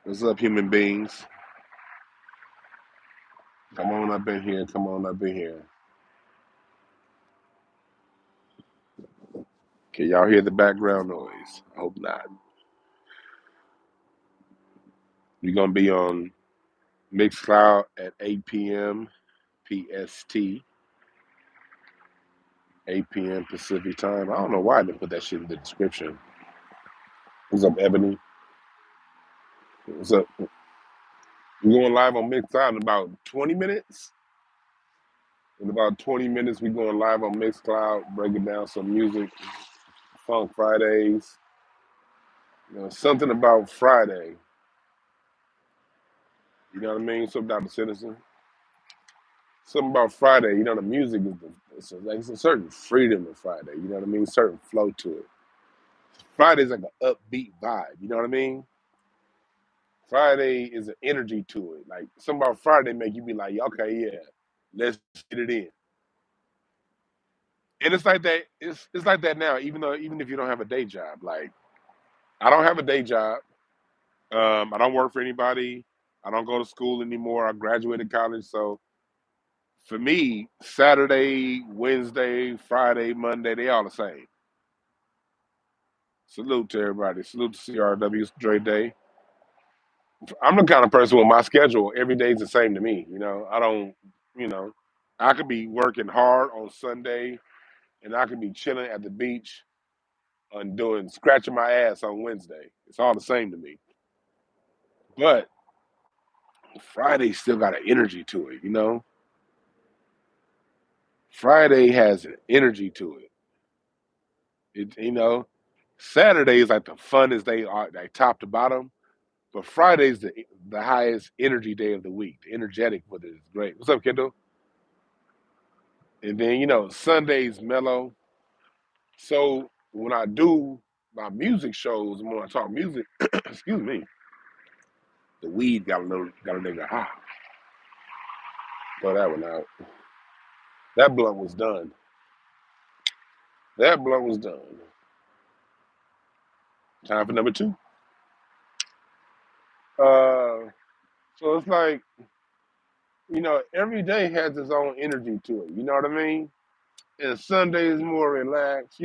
What's up, human beings? Come on up in here. Come on up in here. Can y'all hear the background noise? I hope not. We're going to be on Mixcloud at 8 p.m. PST, 8 p.m. Pacific time. I don't know why they put that shit in the description. What's up, Ebony? What's up? We're going live on Mixcloud in about 20 minutes. In about 20 minutes, we're going live on Mixcloud, breaking down some music, Funk Fridays. Something about Friday. You know what I mean? Something about the citizen. Something about Friday, the music is it's a certain freedom in Friday. You know what I mean? Certain flow to it. Friday's like an upbeat vibe. You know what I mean? Friday is an energy to it. Like something about Friday make you be like, okay, yeah, let's get it in. And it's like that. It's like that now. Even if you don't have a day job, like I don't have a day job. I don't work for anybody. I don't go to school anymore. I graduated college, so for me, Saturday, Wednesday, Friday, Monday, they all the same. Salute to everybody. Salute to CRW. Dre Day. I'm the kind of person with my schedule, every day's the same to me. I don't, you know, I could be working hard on Sunday and I could be chilling at the beach and scratching my ass on Wednesday. It's all the same to me. But Friday still got an energy to it. Friday has an energy to it. Saturday is like the funnest day, like top to bottom. But Friday's the highest energy day of the week. The energetic with it is great. What's up, Kendall? And then Sunday's mellow. So when I do my music shows and when I talk music, excuse me, the weed got a nigga high. Throw that one out. That blunt was done. That blunt was done. Time for number two. So it's like every day has its own energy to it. You know what I mean? And Sunday is more relaxed.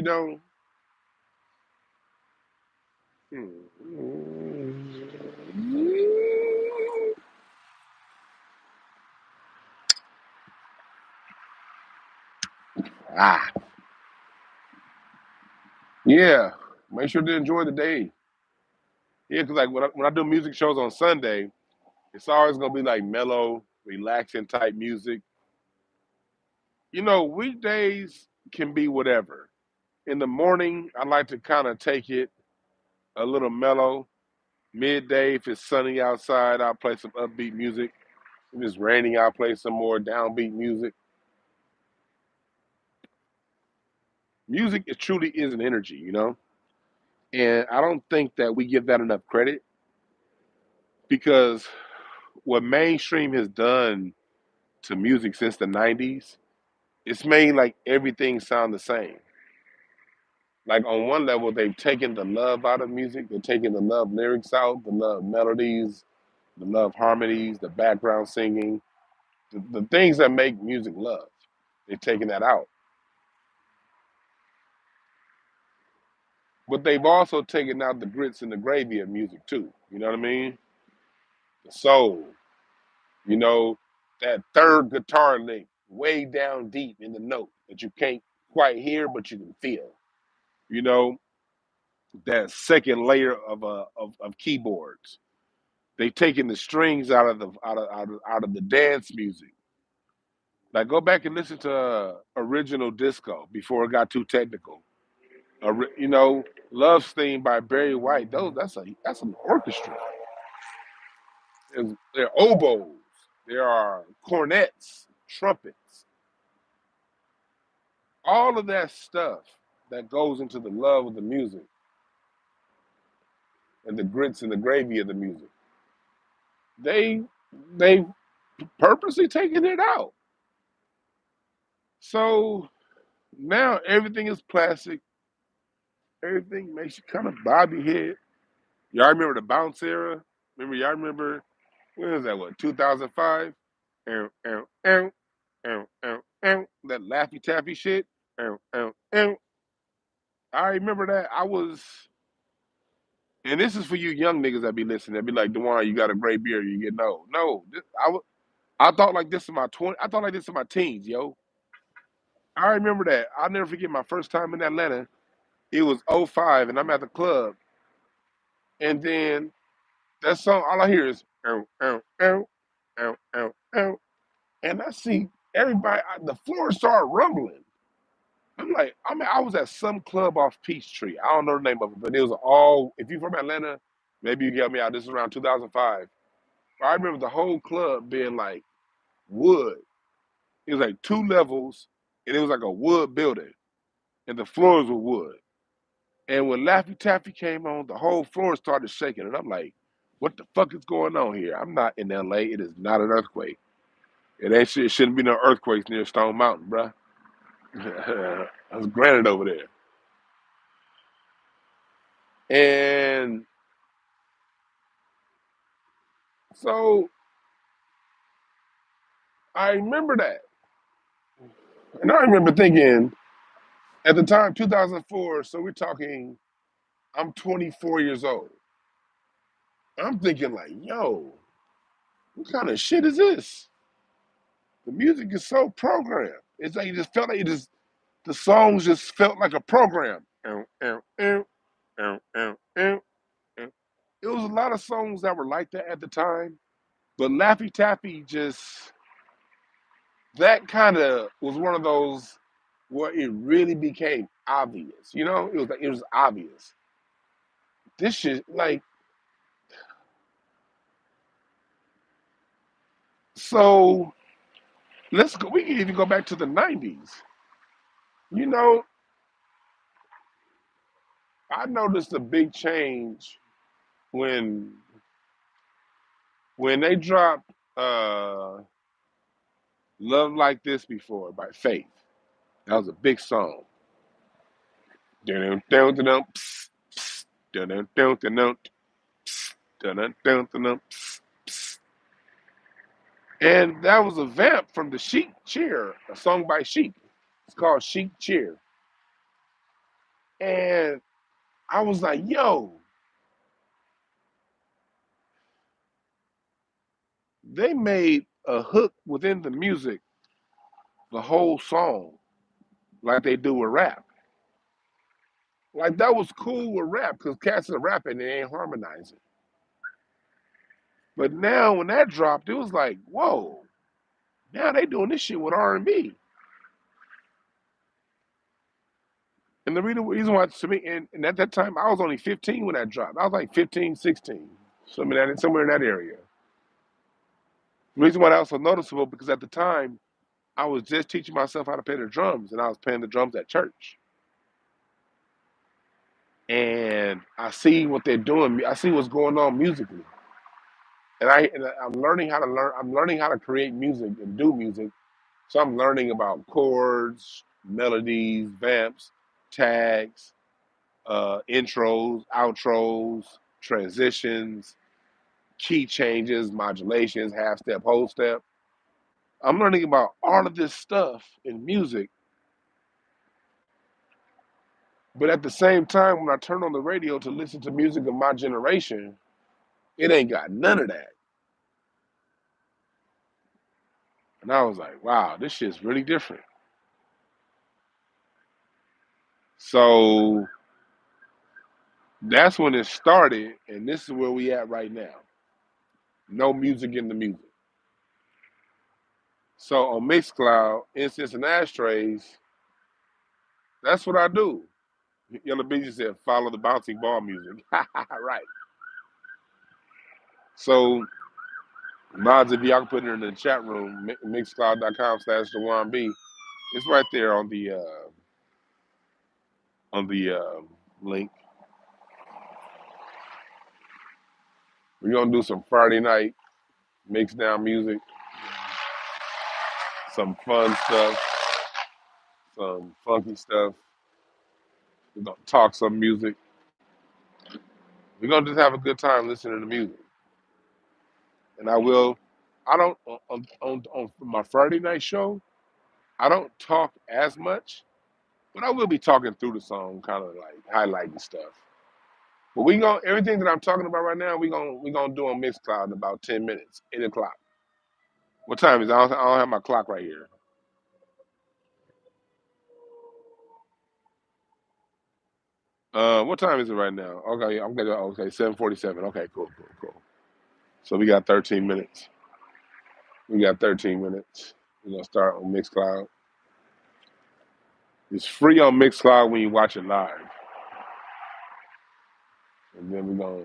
Ah, yeah. Make sure to enjoy the day. Yeah, because like when I do music shows on Sunday, it's always gonna be like mellow, relaxing type music. Weekdays can be whatever. In the morning, I like to kind of take it a little mellow. Midday, if it's sunny outside, I'll play some upbeat music. If it's raining, I'll play some more downbeat music. Music is truly is an energy. And I don't think that we give that enough credit because what mainstream has done to music since the 90s, it's made like everything sound the same. Like on one level, they've taken the love out of music, they're taking the love lyrics out, the love melodies, the love harmonies, the background singing, the things that make music love. They've taken that out. But they've also taken out the grits and the gravy of music too. You know what I mean? The soul, you know, that third guitar lick way down deep in the note that you can't quite hear but you can feel. You know, that second layer of keyboards. They've taken the strings out of the dance music. Like go back and listen to original disco before it got too technical. Love's Theme by Barry White. That's an orchestra. There are oboes. There are cornets, trumpets. All of that stuff that goes into the love of the music and the grits and the gravy of the music. They they purposely taken it out. So now everything is plastic. Everything makes you kind of bob your head. Y'all remember the bounce era? Remember, y'all remember, when was that, what, 2005? Ow, ow, ow, ow, ow, ow, that Laffy Taffy shit. Ow, ow, ow. I remember that. And this is for you young niggas that be listening. That be like, Dwan, you got a gray beard. You get no. No. I thought like this in my 20, I thought like this in my teens, yo. I remember that. I'll never forget my first time in Atlanta. It was '05, and I'm at the club. And then that song, all I hear is, ow, ow, ow, ow, ow, ow. And I see everybody, the floor started rumbling. I'm like, I was at some club off Peachtree. I don't know the name of it, but it was all, if you're from Atlanta, maybe you can help me out. This is around 2005. I remember the whole club being like wood. It was like two levels, and it was like a wood building, and the floors were wood. And when Laffy Taffy came on, the whole floor started shaking, and I'm like, what the fuck is going on here? I'm not in LA. It is not an earthquake. It shouldn't be no earthquakes near Stone Mountain, bruh. I was granted over there. And so I remember that. And I remember thinking, at the time, 2004, so we're talking, I'm 24 years old. I'm thinking like, yo, what kind of shit is this? The music is so programmed. It's like it just felt like the songs just felt like a program. It was a lot of songs that were like that at the time, but Laffy Taffy just, that kind of was one of those where it really became obvious. You know, it was obvious. This shit, like, so let's go. We can even go back to the '90s. You know, I noticed a big change when they dropped "Love Like This Before" by Faith. That was a big song. Dun dun dun dun dun dun dun dun dun dun dun dun. And that was a vamp from the Chic Cheer, a song by Chic. It's called Chic Cheer. And I was like, yo, they made a hook within the music, the whole song, like they do with rap. Like that was cool with rap because cats are rapping and they ain't harmonizing. But now when that dropped, it was like, whoa, now they doing this shit with R&B. And the reason why, to me, and at that time, I was only 15 when that dropped. I was like 15, 16, somewhere in that area. The reason why that was so noticeable because at the time, I was just teaching myself how to play the drums, and I was playing the drums at church. And I see what they're doing. I see what's going on musically, I'm learning how to learn. I'm learning how to create music and do music. So I'm learning about chords, melodies, vamps, tags, intros, outros, transitions, key changes, modulations, half step, whole step. I'm learning about all of this stuff in music, but at the same time, when I turn on the radio to listen to music of my generation, it ain't got none of that. And I was like, wow, this shit's really different. So that's when it started, and this is where we at right now. No music in the music. So on Mixcloud, IncenseNashtrays, that's what I do. Yellow Beezy said, follow the bouncing ball music. Right. So, mods, if y'all can put it in the chat room, mixcloud.com/DwannB. It's right there on the link. We're gonna do some Friday night mix down music, some fun stuff, some funky stuff. We're gonna talk some music. We're gonna just have a good time listening to music. and I don't on my Friday night show. I don't talk as much, but I will be talking through the song, kind of like highlighting stuff. But we gonna everything that I'm talking about right now, we gonna do on Mixcloud in about 10 minutes, 8 o'clock. What time is it? I don't have my clock right here. What time is it right now? Okay, I'm gonna okay 7:47. Okay, cool, cool, cool. So we got 13 minutes. We got 13 minutes. We're gonna start on Mixcloud. It's free on Mixcloud when you watch it live, and then we're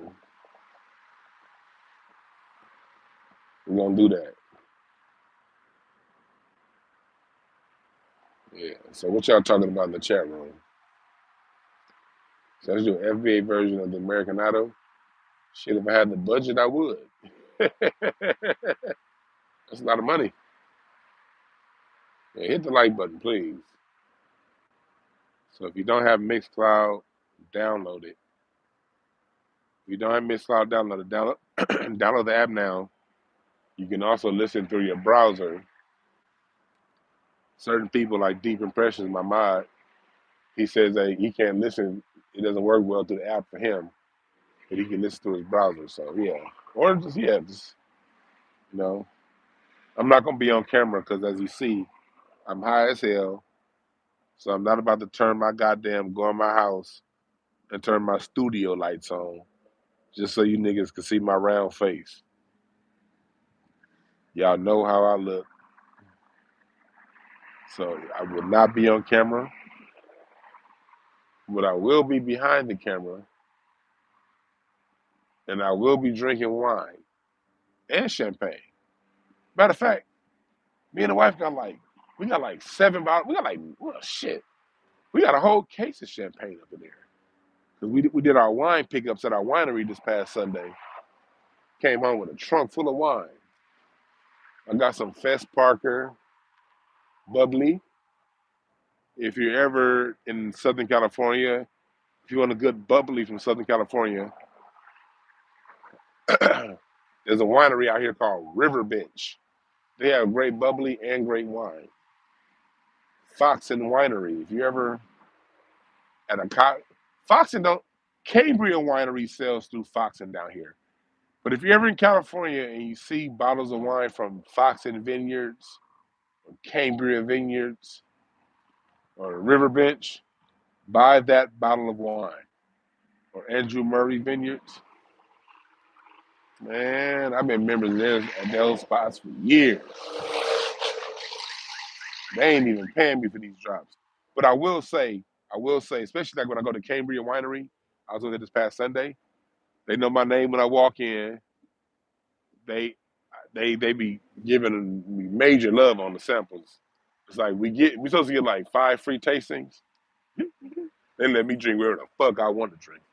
gonna do that. Yeah. So what y'all talking about in the chat room? So let's do an FBA version of the American Idol. Shit, if I had the budget, I would. That's a lot of money. Yeah, hit the like button, please. So if you don't have Mixcloud, download it. If you don't have Mixcloud, download it. Download the app now. You can also listen through your browser. Certain people like Deep Impressions, my mod, he says that he can't listen. It doesn't work well through the app for him, but he can listen through his browser. So yeah, or just you know, I'm not gonna be on camera because as you see, I'm high as hell. So I'm not about to go in my house and turn my studio lights on just so you niggas can see my round face. Y'all know how I look. So I will not be on camera, but I will be behind the camera and I will be drinking wine and champagne. Matter of fact, me and the wife we got like 7 bottles. We got like, well, shit. We got a whole case of champagne up in there. Because we did our wine pickups at our winery this past Sunday. Came home with a trunk full of wine. I got some Fest Parker bubbly. If you're ever in Southern California, if you want a good bubbly from Southern California, there's a winery out here called River Bench. They have great bubbly and great wine. Fox and Winery. If you ever at a Fox and don't Cambria Winery sells through Fox and down here. But if you're ever in California and you see bottles of wine from Fox and Vineyards, or Cambria Vineyards, or River Bench, buy that bottle of wine. Or Andrew Murray Vineyards. Man, I've been members at those spots for years. They ain't even paying me for these drops. But I will say, especially like when I go to Cambria Winery, I was over there this past Sunday. They know my name when I walk in. They they be giving me major love on the samples. It's like we supposed to get like 5 free tastings. They let me drink whatever the fuck I want to drink.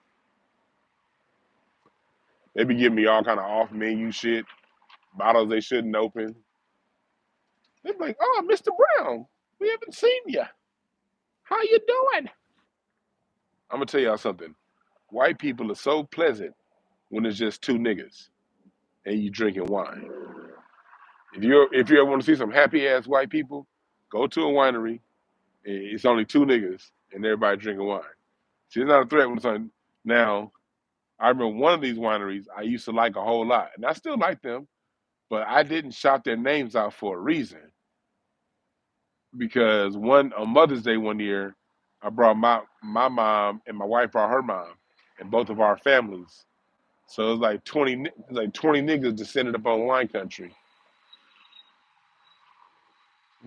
They be giving me all kind of off menu shit, bottles they shouldn't open. They be like, "Oh, Mr. Brown, we haven't seen you. How you doing?" I'm gonna tell y'all something. White people are so pleasant when it's just two niggas and you drinking wine. If you ever want to see some happy ass white people, go to a winery. It's only two niggas and everybody drinking wine. See, it's not a threat when it's on. Now, I remember one of these wineries I used to like a whole lot, and I still like them, but I didn't shout their names out for a reason. Because one on Mother's Day one year, I brought my mom and my wife brought her mom, and both of our families. So it was like 20 niggas descended upon wine country.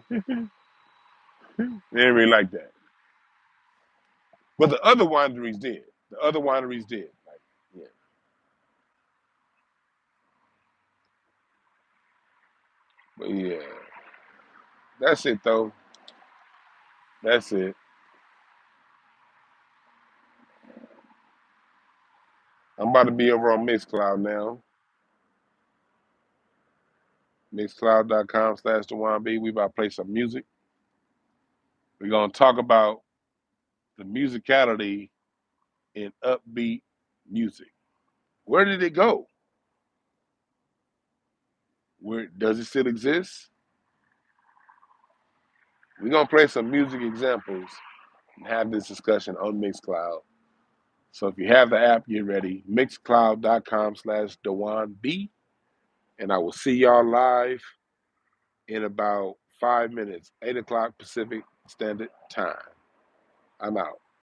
They didn't really like that. But the other wineries did. The other wineries did. Like, yeah. But yeah. That's it though. That's it. I'm about to be over on Mixcloud now. Mixcloud.com/DwannB. We about to play some music. We're gonna talk about the musicality in upbeat music. Where did it go? Where does it still exist? We're gonna play some music examples and have this discussion on Mixcloud. So if you have the app, get ready. Mixcloud.com/DwannB. And I will see y'all live in about 5 minutes, 8 o'clock Pacific Standard Time. I'm out.